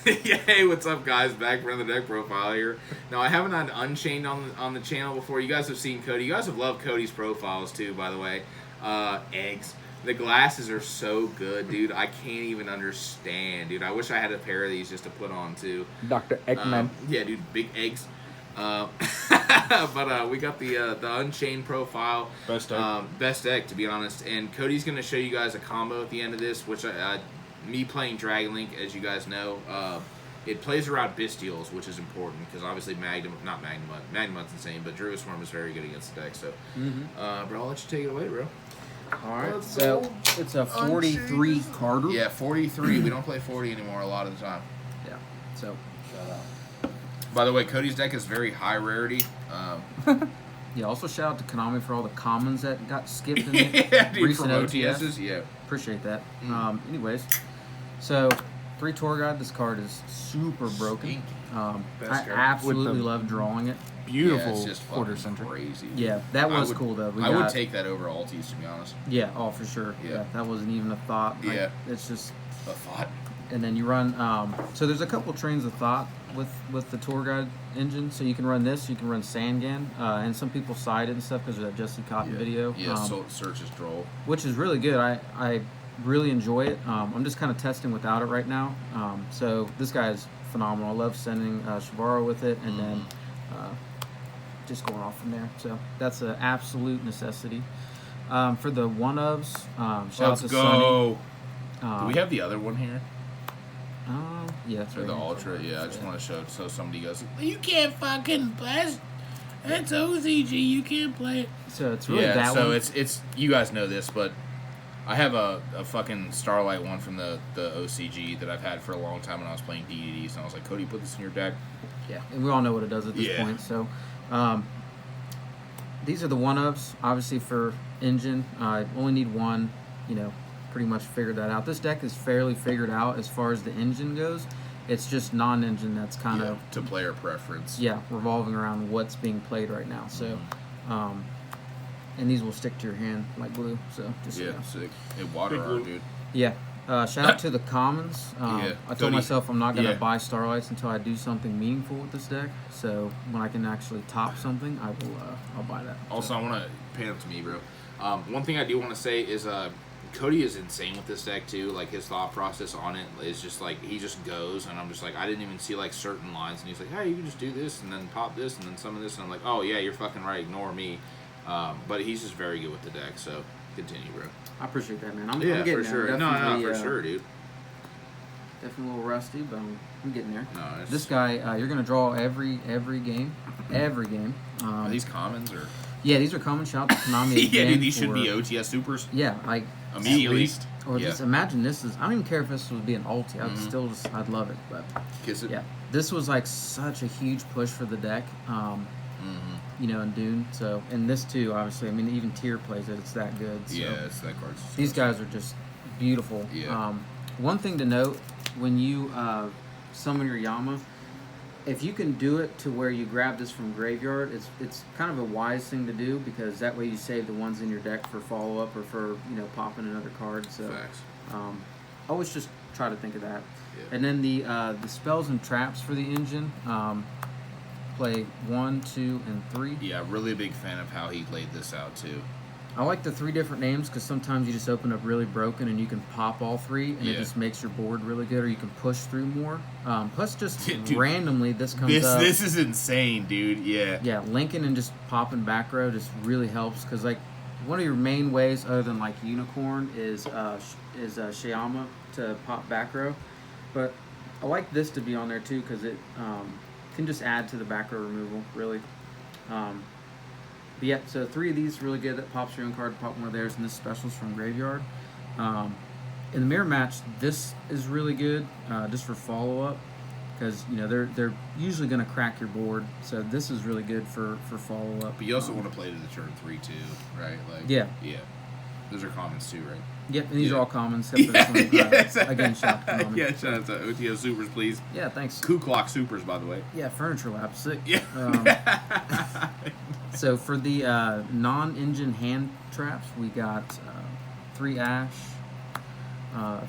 Yeah, hey, what's up, guys? Back from the deck profile here. Now, I haven't had Unchained on the channel before. You guys have seen Cody. You guys have loved Cody's profiles too, by the way. Eggs. The glasses are so good, dude. I can't even understand, dude. I wish I had a pair of these just to put on too. Dr. Eggman. Yeah, dude, big eggs. But we got the Unchained profile. Best deck. Best deck, to be honest. And Cody's going to show you guys a combo at the end of this, which me playing Dragon Link, as you guys know, it plays around Bestials, which is important because obviously Magnumud's insane, but Druid Swarm is very good against the deck. So, bro, I'll let you take it away, bro. All right, so it's a 43 carder. Yeah, 43. We don't play 40 anymore a lot of the time. Yeah, so shout out. By the way, Cody's deck is very high rarity. Yeah, also shout out to Konami for all the commons that got skipped in the Yeah, dude, recent from OTS. OTSs, yeah. Appreciate that. Anyways, so 3 Tour Guide. This card is super broken. I Best card. absolutely love drawing it. Yeah, it's just quarter fucking center. crazy. Yeah, that was cool though. I would take that over Altis, to be honest. Yeah, oh for sure. Yeah. That wasn't even a thought. Like, Yeah. it's just A thought. and then you run. So there's a couple trains of thought with the Tour Guide engine. So you can run this. You can run Sangan, and some people cite it and stuff because of that Jesse Cotton video. Yeah, so search is droll. Which is really good. I really enjoy it. I'm just kind of testing without it right now. So this guy is phenomenal. I love sending Shibaro with it, and then just going off from there. So that's an absolute necessity. For the one-ofs, shout out to go. Sunny. Do we have the other one here? Yeah, that's Or right. the Ultra? Yeah, I just want to show it so somebody goes, you can't fucking play. That's OCG. You can't play it. So it's really that one. it's you guys know this, but I have a fucking Starlight one from the OCG that I've had for a long time when I was playing DDDs, and I was like, Cody, put this in your deck. Yeah, and we all know what it does at this point. So these are the one-ofs, obviously for engine. I only need one, pretty much figured that out. This deck is fairly figured out as far as the engine goes. It's just non-engine that's kind of to player preference. Yeah, revolving around what's being played right now. So, and these will stick to your hand like glue. So just sick. It water art, dude. Yeah. Shout out to the commons. I told myself I'm not gonna buy Starlights until I do something meaningful with this deck. So when I can actually top something, I will. I'll buy that. Also, I want to pay up to me, bro. One thing I do want to say is Cody is insane with this deck too. Like his thought process on it is just like he just goes, and I'm just like I didn't even see like certain lines, and he's like, hey, you can just do this and then pop this and then some of this, and I'm like, oh yeah, you're fucking right. Ignore me. But he's just very good with the deck. So continue, bro. I appreciate that, man. I'm yeah, getting for sure. there. No, for sure, dude. Definitely a little rusty, but I'm getting there. No, this guy, you're gonna draw every game, every game. Are these commons or? Yeah, these are common. Shout out to Konami. Yeah, dude, these should be OTS supers. Yeah, like immediately. Or just imagine this is. I don't even care if this would be an ulti. I'd still I'd love it. But kiss it. Yeah, this was like such a huge push for the deck. In Dune. So and this too, obviously. I mean, even Tier plays it. It's that good. So. Yeah, it's that card. These guys are just beautiful. Yeah. One thing to note when you summon your Yama, if you can do it to where you grab this from graveyard, it's kind of a wise thing to do because that way you save the ones in your deck for follow up or for popping another card. So always just try to think of that. Yeah. And then the spells and traps for the engine. Play 1, 2, and 3. Yeah, really a big fan of how he laid this out too. I like the 3 different names because sometimes you just open up really broken and you can pop all 3 and it just makes your board really good, or you can push through more. Plus, just randomly this comes up. This is insane, dude. Yeah. Yeah, linking and just popping back row just really helps because like one of your main ways other than like Unicorn is Shyama to pop back row, but I like this to be on there too because it can just add to the back row removal really. But yeah, so 3 of these really good. That pops your own card, pop one of theirs, and this special's from Graveyard. In the mirror match, this is really good just for follow up because they're usually going to crack your board. So this is really good for follow up. But you also want to play to the turn 3 too, right? Like yeah. Those are commons too, right? Yep, and these are all commons except for this one. Again, shout out to Konami. Yeah, shout out to OTO Supers, please. Yeah, thanks. Ku Klux Supers, by the way. Yeah, Furniture Lab, sick. Yeah. So for the non-engine hand traps, we got 3 Ash,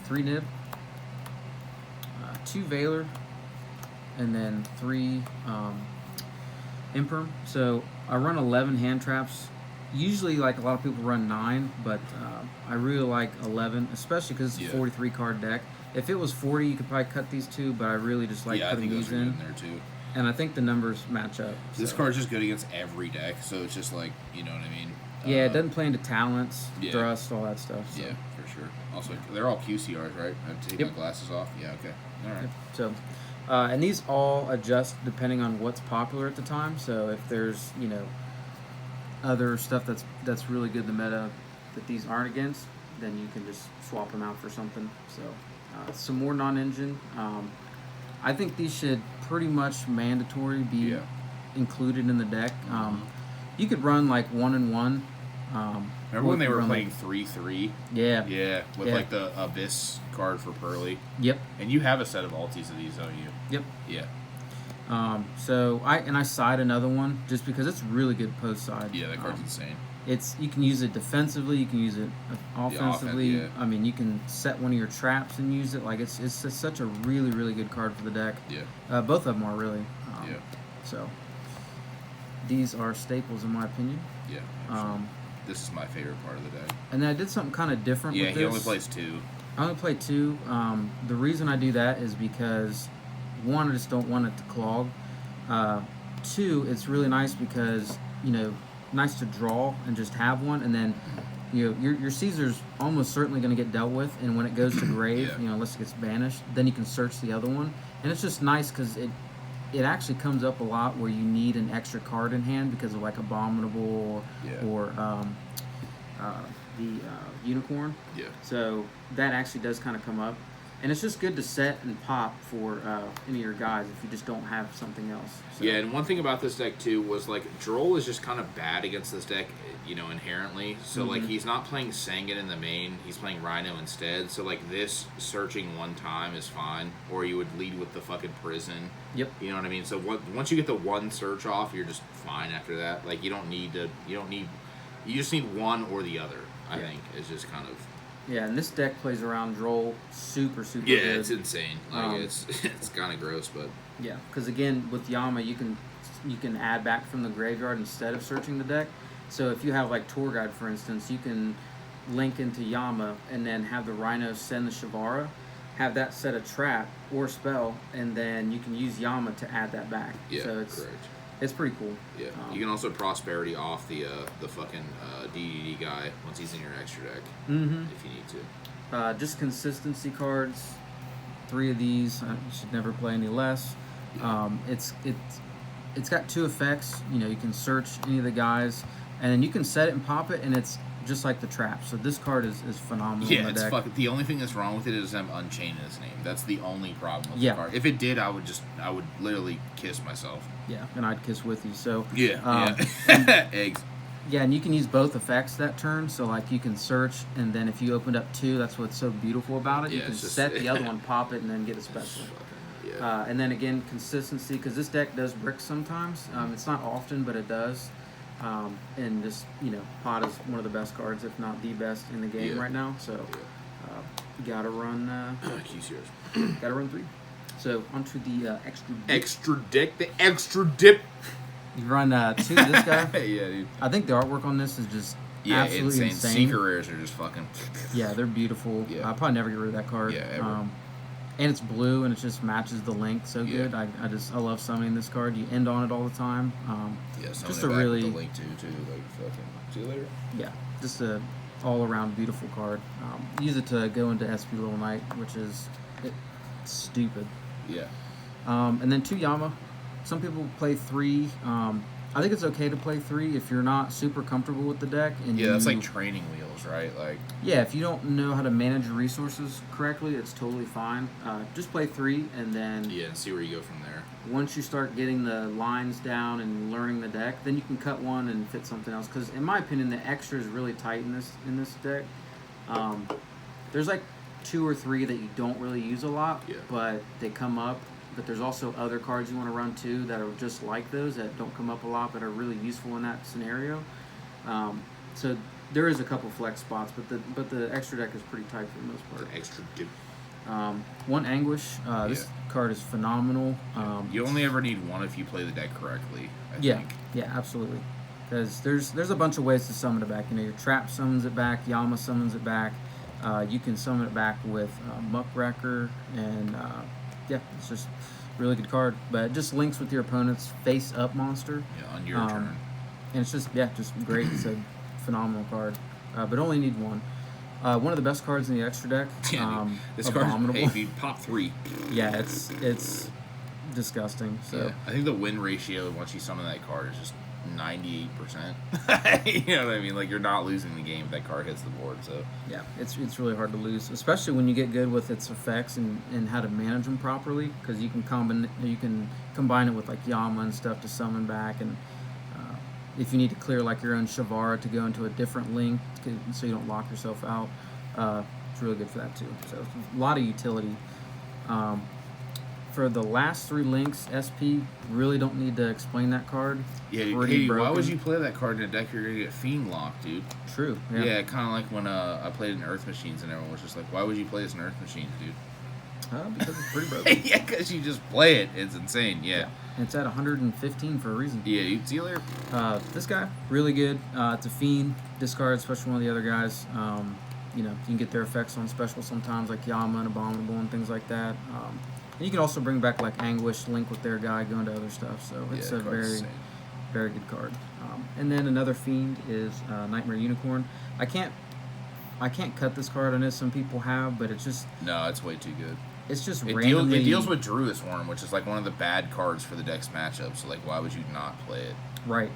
3 Nib, 2 Valor, and then 3 Imperm. So I run 11 hand traps. Usually, like a lot of people run 9, but I really like 11, especially because it's a 43 card deck. If it was 40, you could probably cut these 2, but I really just like putting these in there too. And I think the numbers match up. This card's just good against every deck, so it's just like, you know what I mean? Yeah, it doesn't play into talents, thrust, all that stuff. So. Yeah, for sure. Also, they're all QCRs, right? I have to take my glasses off. Yeah, okay. All right. So, and these all adjust depending on what's popular at the time. So if there's, you know, other stuff that's really good in the meta that these aren't against, then you can just swap them out for something. So, some more non-engine. I think these should pretty much mandatory be included in the deck. You could run like 1 and 1. Remember when they were playing 3/3? Yeah. Yeah, with like the Abyss card for Pearly. Yep. And you have a set of alties of these, don't you? Yep. Yeah. So I side another one just because it's really good post side. Yeah, that card's insane. You can use it defensively, you can use it offensively. I mean, you can set one of your traps and use it. Like it's just such a really, really good card for the deck. Yeah. Both of them are really. So these are staples in my opinion. Yeah. This is my favorite part of the deck. And then I did something kind of different with this. Yeah, he only plays 2. I only play 2. The reason I do that is because 1, I just don't want it to clog. 2, it's really nice because, you know, nice to draw and just have one, and then you know your Caesar's almost certainly going to get dealt with, and when it goes to grave, you know, unless it gets banished, then you can search the other one, and it's just nice because it actually comes up a lot where you need an extra card in hand because of like Abominable or the Unicorn. Yeah. So that actually does kind of come up. And it's just good to set and pop for any of your guys if you just don't have something else. So. Yeah, and one thing about this deck, too, was, like, Droll is just kind of bad against this deck, you know, inherently. So, like, he's not playing Sangan in the main. He's playing Rhino instead. So, like, this searching one time is fine. Or you would lead with the fucking Prison. Yep. You know what I mean? So, once you get the one search off, you're just fine after that. Like, you just need one or the other, I think, is just kind of... Yeah, and this deck plays around Droll super good. Yeah, it's insane. Like it's kind of gross, but yeah, because again with Yama you can add back from the graveyard instead of searching the deck. So if you have like Tour Guide for instance, you can link into Yama and then have the Rhino send the Shavara, have that set a trap or spell, and then you can use Yama to add that back. Yeah, so it's correct. It's pretty cool. Yeah, you can also Prosperity off the fucking DDD guy once he's in your extra deck, if you need to. Just consistency cards. 3 of these. You should never play any less. Yeah. It's got 2 effects. You know, you can search any of the guys, and then you can set it and pop it, and it's just like the trap. So this card is phenomenal. Yeah, in the it's deck. fucking. The only thing that's wrong with it is Unchained in its name. That's the only problem with the card. If it did, I would literally kiss myself. Yeah, and I'd kiss with you. So yeah. Eggs. Yeah, and you can use both effects that turn. So like you can search, and then if you opened up 2, that's what's so beautiful about it. You can set the other one, pop it, and then get a special. And then again, consistency, because this deck does brick sometimes. It's not often, but it does. And just, you know, Pot is one of the best cards, if not the best in the game right now. So you gotta run gotta run 3. So onto the extra dip. The extra dip. You run 2 of this guy. Yeah, dude. I think the artwork on this is just absolutely insane. Seeker rares are just fucking. Yeah, they're beautiful. Yeah. I'll probably never get rid of that card. Yeah, ever. And it's blue, and it just matches the link so good. I love summoning this card. You end on it all the time. Just a really with the link too. Like fucking. See you later. Yeah, just a all-around beautiful card. Use it to go into SP Little Knight, which is stupid. Yeah. And then 2 Yama. Some people play 3. I think it's okay to play 3 if you're not super comfortable with the deck. And that's like training wheels, right? Like. Yeah, if you don't know how to manage your resources correctly, it's totally fine. Just play 3, and then. Yeah, and see where you go from there. Once you start getting the lines down and learning the deck, then you can cut one and fit something else. Because in my opinion, the extra is really tight in this deck. There's like 2 or 3 that you don't really use a lot, but they come up. But there's also other cards you want to run too that are just like those that don't come up a lot but are really useful in that scenario. So there is a couple flex spots, but the extra deck is pretty tight for the most part. The extra dip. One Anguish. This card is phenomenal. You only ever need one if you play the deck correctly, I Yeah, think. yeah, absolutely. Because there's a bunch of ways to summon it back. You know, your Trap summons it back, Yama summons it back. You can summon it back with Muckracker, and yeah, it's just a really good card. But it just links with your opponent's face-up monster. Yeah, on your turn. And it's just great. It's a phenomenal card. But only need one. One of the best cards in the extra deck. Yeah, this Abominable. card, hey, dude, pop 3. Yeah, it's disgusting. So yeah, I think the win ratio once you summon that card is just 98%. You know what I mean? Like, you're not losing the game if that card hits the board. So yeah, it's really hard to lose, especially when you get good with its effects and how to manage them properly. Because you can combine it with like Yama and stuff to summon back, and if you need to clear like your own Shavara to go into a different link, so you don't lock yourself out, it's really good for that too. So a lot of utility. For the last 3 links, SP, really don't need to explain that card. yeah, hey, why would you play that card in a deck? You're gonna get Fiend locked, dude. True. Yeah, kind of like when I played in Earth Machines and everyone was just like, why would you play this in Earth Machines, dude? Because it's pretty broken. Yeah, because you just play it. It's insane. Yeah. And it's at 115 for a reason. Yeah, dude. See you later. This guy, really good. It's a Fiend. Discard, especially one of the other guys. You know, you can get their effects on special sometimes, like Yama and Abominable and things like that. And you can also bring back like Anguish, link with their guy, go into other stuff. So it's a very, very good card. And then another Fiend is Nightmare Unicorn. I can't cut this card. I know some people have, but it's just no, it's way too good. It's just it randomly. It deals with Druid's Worm, which is like one of the bad cards for the deck's matchup. So like, why would you not play it? Right.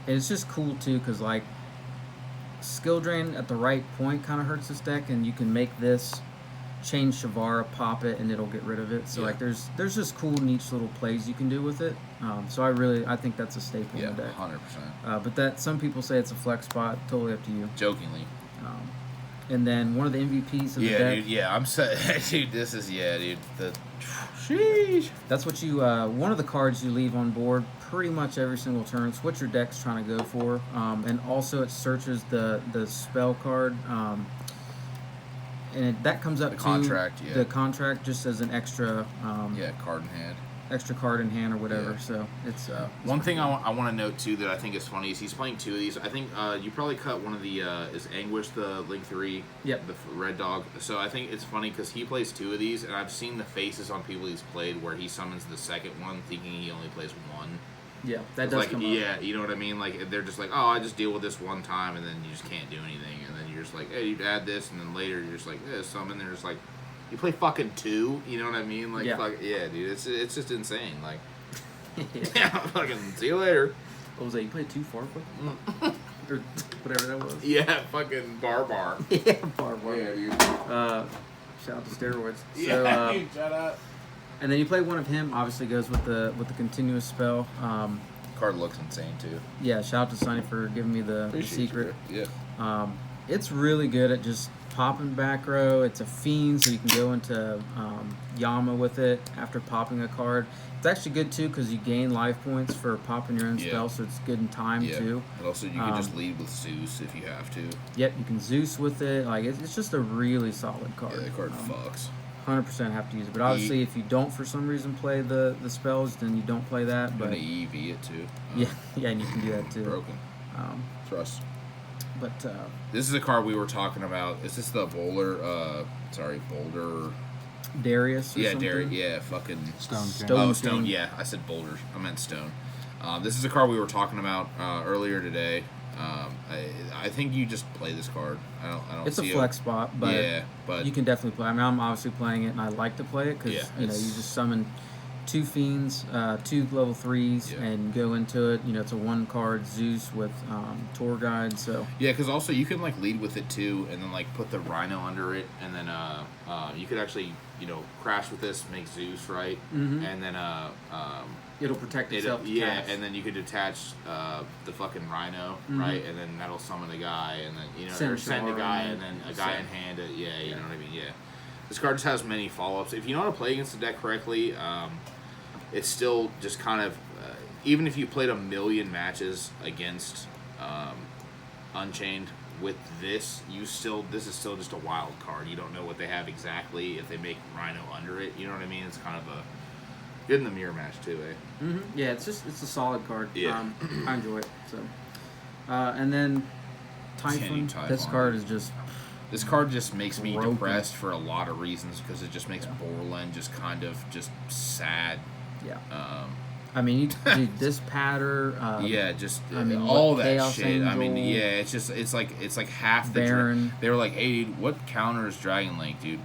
And it's just cool too, because like skill drain at the right point kind of hurts this deck, and you can make this change Shavara, pop it, and it'll get rid of it. So like, there's just cool, niche little plays you can do with it. So I think that's a staple in the deck. 100%. But that some people say it's a flex spot. Totally up to you. Jokingly. And then one of the MVPs of the deck. Dude, yeah, I'm set. Dude, this is, dude, sheesh. That's what you, one of the cards you leave on board pretty much every single turn. It's what your deck's trying to go for. And also it searches the spell card. And that comes up the contract, the contract just as an extra, card in hand. Extra card in hand or whatever. Yeah. So it's one thing I want to note too that I think is funny is he's playing 2 of these. I think you probably cut one of the is Anguish the Link 3. Yep. The red dog. So I think it's funny because he plays 2 of these, and I've seen the faces on people he's played where he summons the second one thinking he only plays 1. Yeah, that does come up. Yeah, you know what I mean? Like, they're just like, oh, I just deal with this one time, and then you just can't do anything, and then you're just like, hey, you add this, and then later you're just like, summon, they're just like, you play fucking 2, you know what I mean? Like, yeah, dude, it's just insane. Like, yeah, fucking see you later. What was that? You played 2 Farquaad? Or whatever that was. Yeah, fucking Bar. Yeah, Bar. Yeah, dude. Shout out to steroids. Yeah, dude, shout out. And then you play one of him. Obviously goes with the continuous spell. Card looks insane too. Yeah, shout out to Sonny for giving me the secret. You, yeah. It's really good at just popping back row. It's a Fiend, so you can go into Yama with it after popping a card. It's actually good too because you gain life points for popping your own spell, so it's good in time too. And also you can just lead with Zeus if you have to. Yep, you can Zeus with it. Like it's just a really solid card. Yeah, the card fucks. 100% have to use it, but obviously if you don't for some reason play the spells, then you don't play that. But EV it too. Yeah, and you can do that too. Broken. Trust. But this is a card we were talking about. Is this the Boulder? Boulder. Darius. Or something? Darius. Yeah, fucking Stone. Stone. Yeah, I said Boulder. I meant Stone. This is a card we were talking about earlier today. I think you just play this card. I don't. It's a flex spot, but but you can definitely play. I mean, I'm obviously playing it, and I like to play it because you just summon 2 Fiends, 2 level 3s, and go into it. You know, it's a 1-card Zeus with tour guide. So because also you can like lead with it too, and then like put the Rhino under it, and then you could actually crash with this, make Zeus right, and then it'll protect itself. And then you could detach the fucking Rhino, right, and then that'll summon a guy, and then send a guy, and then a guy in hand. You know what I mean? Yeah. This card just has many follow-ups. If you know how to play against the deck correctly, it's still just kind of even if you played a million matches against Unchained with this, this is still just a wild card. You don't know what they have exactly if they make Rhino under it. You know what I mean? It's kind of a good in the mirror match too, eh? Mm-hmm. Yeah, it's a solid card. Yeah. I enjoy it. So, and then Typhon. This card is just. This card just makes me broken. depressed for a lot of reasons because it just makes Borland just kind of just sad. Yeah. I mean, dude, this patter. Yeah, just I mean, all that Chaos shit. Angel, I mean, yeah, it's like half the. Baron. They were like, "Hey, dude, what counters Dragon Link, dude?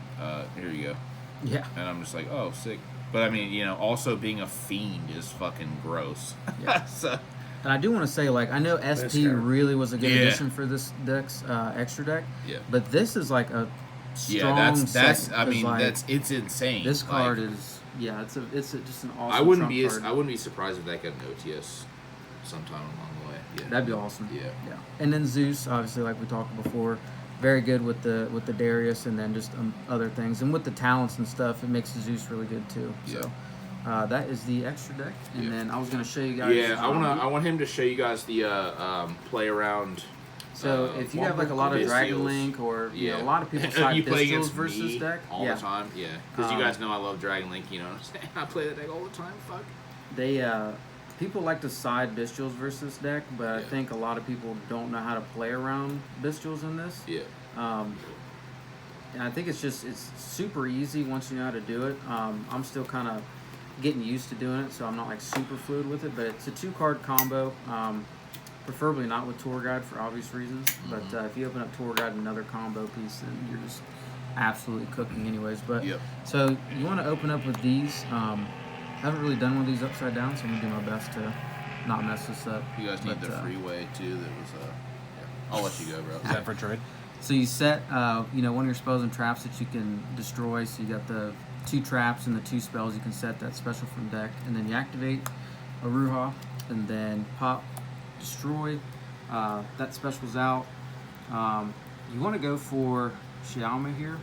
Here you go." Yeah. And I'm just like, "Oh, sick." But I mean, also being a fiend is fucking gross. Yeah. So. And I do want to say, like, I know SP really was a good addition for this deck's extra deck. Yeah. But this is like a strong that's second, I mean, like, it's insane. This card is it's just an awesome. I wouldn't be surprised if that got an OTS sometime along the way. Yeah. That'd be awesome. Yeah. Yeah. And then Zeus, obviously, like we talked before, very good with the Darius, and then just other things, and with the talents and stuff, it makes Zeus really good too. Yeah. So. That is the extra deck, and then I was gonna show you guys. Yeah, I want him to show you guys the play around. So if you have like a lot of Dragon Link or you know, a lot of people side you play Pistols against versus me deck all the time, because you guys know I love Dragon Link. You know what I'm saying? I play that deck all the time. Fuck. They people like to side Bestials versus deck, but I think a lot of people don't know how to play around Bestials in this. Yeah. And I think it's super easy once you know how to do it. I'm still kind of getting used to doing it, so I'm not like super fluid with it, but it's a 2-card combo, preferably not with Tour Guide for obvious reasons, but if you open up Tour Guide and another combo piece, then you're just absolutely cooking anyways. But so you want to open up with these. I haven't really done one of these upside down, so I'm gonna do my best to not mess this up. You guys need the freeway too. That was I'll let you go, bro. Is that for trade? So you set one of your spells and traps that you can destroy. So you got the 2 traps and the 2 spells you can set that special from deck, and then you activate Aruha, and then pop, destroy. That special's out. You want to go for Xiaoma here,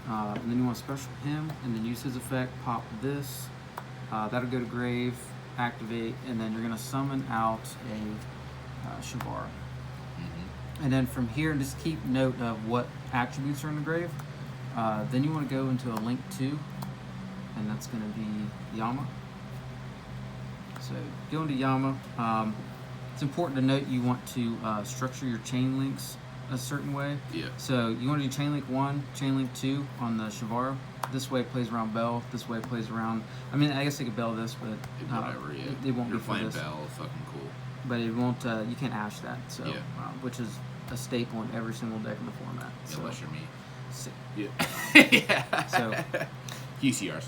and then you want to special him, and then use his effect. Pop this. That'll go to grave, activate, and then you're gonna summon out a Shavara. And then from here, just keep note of what attributes are in the grave. Then you want to go into a link 2, and that's going to be Yama. So go into Yama. It's important to note you want to structure your chain links a certain way. Yeah. So you want to do chain link 1, chain link 2 on the Shavara. This way it plays around Bell. This way it plays around. I mean, I guess they could Bell this, but whatever. Yeah. It won't You're be for playing this. Bell, fucking cool. But it won't. You can't ash that. So which is a staple in every single deck in the format. So. Unless you're me. Yeah. Yeah. So QCRs.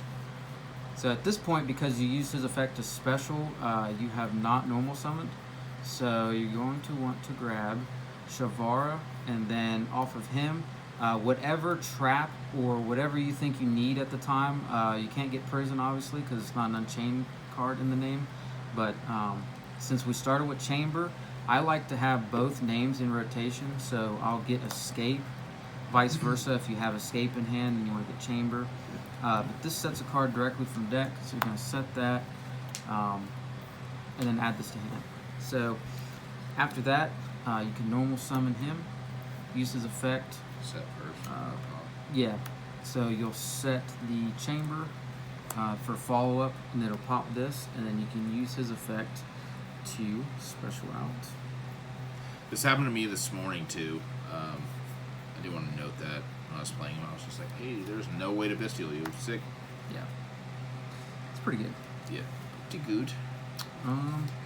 So at this point, because you used his effect as special, you have not normal summoned. So you're going to want to grab Shavara, and then off of him, whatever trap or whatever you think you need at the time. You can't get prison, obviously, because it's not an Unchained card in the name. But since we started with Chamber, I like to have both names in rotation. So I'll get Escape. Vice versa, if you have Escape in hand and you want to get Chamber. But this sets a card directly from deck, so you're going to set that, and then add this to hand. So after that, you can normal summon him, use his effect. Set first. Yeah, so you'll set the Chamber for follow-up, and it'll pop this, and then you can use his effect to special out. This happened to me this morning too. I do want to note that when I was playing him, I was just like, hey, there's no way to Bestial you. Sick. Yeah. It's pretty good. Yeah. Pretty good.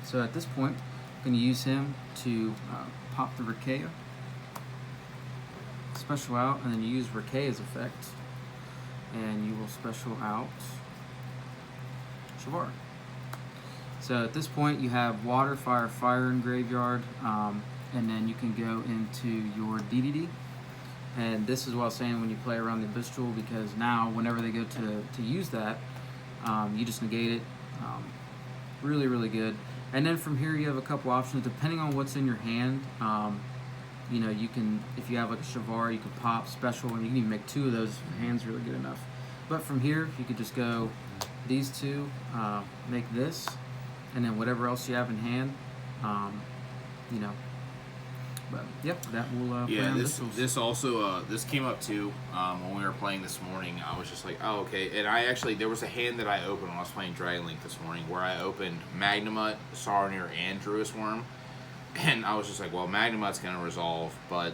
So at this point, I'm going to use him to pop the Rakea, special out, and then you use Rakea's effect, and you will special out Shavara. So at this point, you have Water, Fire, Fire in Graveyard, and then you can go into your DDD. And this is what I was saying when you play around the Abyssal, because now whenever they go to use that, you just negate it. Really, really good. And then from here you have a couple options depending on what's in your hand. You can, if you have like a Shavara, you can pop special, and you can even make 2 of those if your hand's really good enough. But from here, you could just go these 2, make this, and then whatever else you have in hand, But yep, that will play Yeah, on this also this came up too when we were playing this morning. I was just like, oh okay, and I actually there was a hand that I opened when I was playing Dragon Link this morning where I opened Magnemite, Sarnier, and Druis Worm, and I was just like, well, Magnemite's gonna resolve, but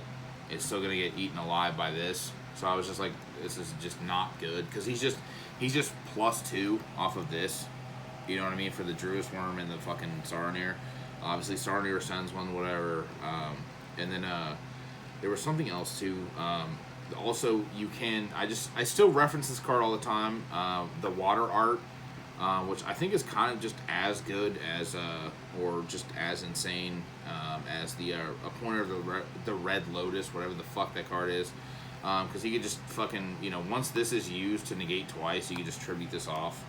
it's still gonna get eaten alive by this. So I was just like, this is just not good because he's just +2 off of this. You know what I mean, for the Druis Worm and the fucking Sarnier. Obviously, Sarnier sends one, whatever. And then there was something else too. Also, you can. I still reference this card all the time. The Water Art, which I think is kind of just as good as, or just as insane as the Appointer of the Red Lotus, whatever the fuck that card is. Because you could just fucking, once this is used to negate twice, you can just tribute this off.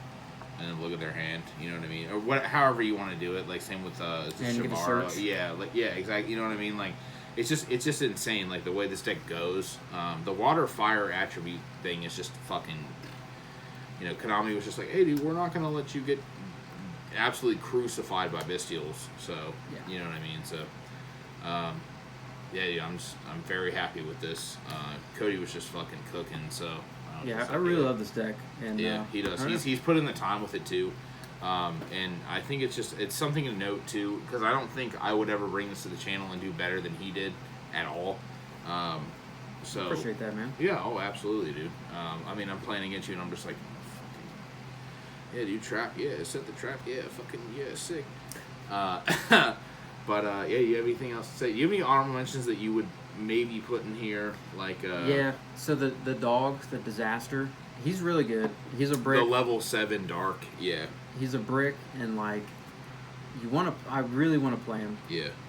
And then look at their hand, you know what I mean, or however you want to do it. Like same with Shavara, exactly. You know what I mean? Like it's just insane. Like the way this deck goes, the water fire attribute thing is just fucking. Konami was just like, hey dude, we're not gonna let you get absolutely crucified by Bestials. So you know what I mean. So I'm very happy with this. Cody was just fucking cooking. So. I really love this deck, and he does. He's put in the time with it too, and I think it's something to note too because I don't think I would ever bring this to the channel and do better than he did at all. So appreciate that, man. Yeah, absolutely, dude. I mean, I'm playing against you, and I'm just like, yeah, dude, trap, yeah, set the trap, yeah, fucking yeah, sick. But you have anything else to say? Do you have any honorable mentions that you would maybe put in here, like so the dog, the Disaster, he's really good. He's a brick. The level 7 dark, he's a brick, and like I really want to play him.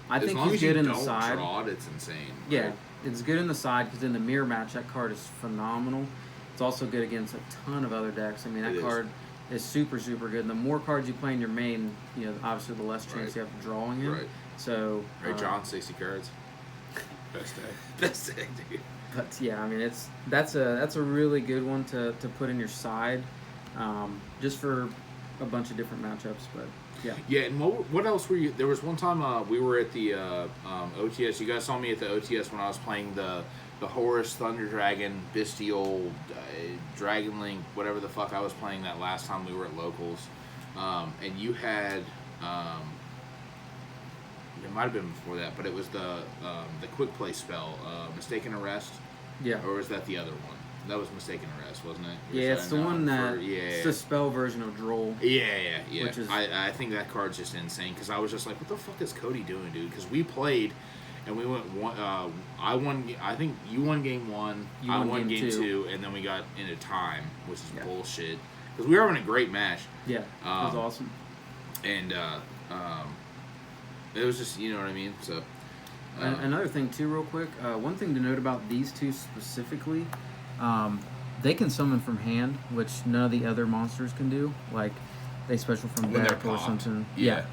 I think long he's as you good in the don't side. draw it, it's insane. Right? It's good in the side because in the mirror match that card is phenomenal. It's also good against a ton of other decks. I mean that card is super good. And the more cards you play in your main, obviously the less chance you have of drawing him. Right. So John, 60 cards. Best deck, dude. But yeah, I mean that's a really good one to put in your side, just for a bunch of different matchups. But yeah. And what else were you? There was one time we were at the OTS. You guys saw me at the OTS when I was playing the Horus, Thunder Dragon, Bestial, Dragon Link, whatever the fuck I was playing that last time we were at locals, and you had. It might have been before that, but it was the quick play spell, Mistaken Arrest. Yeah. Or was that the other one? That was Mistaken Arrest, wasn't it? Yeah, it's the one that. It's the spell version of Droll. Yeah. Which is, I think that card's just insane because I was just like, what the fuck is Cody doing, dude? Because we played, and we went one. I won. I think you won game 1. I won game 2, and then we got into time, which is bullshit. Because we were having a great match. Yeah, it was awesome. And it was just, you know what I mean? So another thing too, real quick. One thing to note about these two specifically, they can summon from hand, which none of the other monsters can do. Like they special from deck or something. Yeah.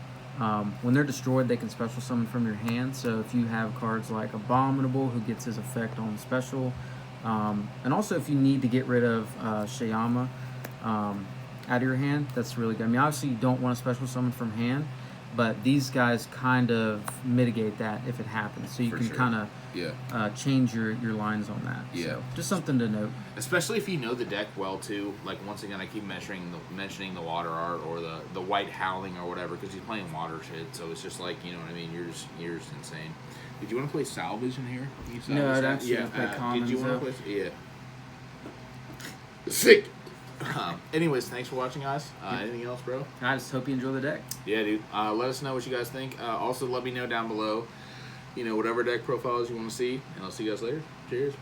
When they're destroyed, they can special summon from your hand. So if you have cards like Abominable, who gets his effect on special, and also if you need to get rid of Shayama out of your hand, that's really good. I mean, obviously you don't want to special summon from hand. But these guys kind of mitigate that if it happens, so you can kind of change your lines on that. Yeah, so, just something to note. Especially if you know the deck well too. Like once again, I keep mentioning the Water Art or the White Howling or whatever because he's playing water shit. So it's just like, you know what I mean. You're just insane. Did you want to play Salvage in here? No, I'd actually play Commons. Did you want to play? Yeah. Sick. Anyways, thanks for watching, guys. Anything else, bro? I just hope you enjoy the deck. Yeah, dude. Let us know what you guys think. Also, let me know down below, whatever deck profiles you want to see. And I'll see you guys later. Cheers.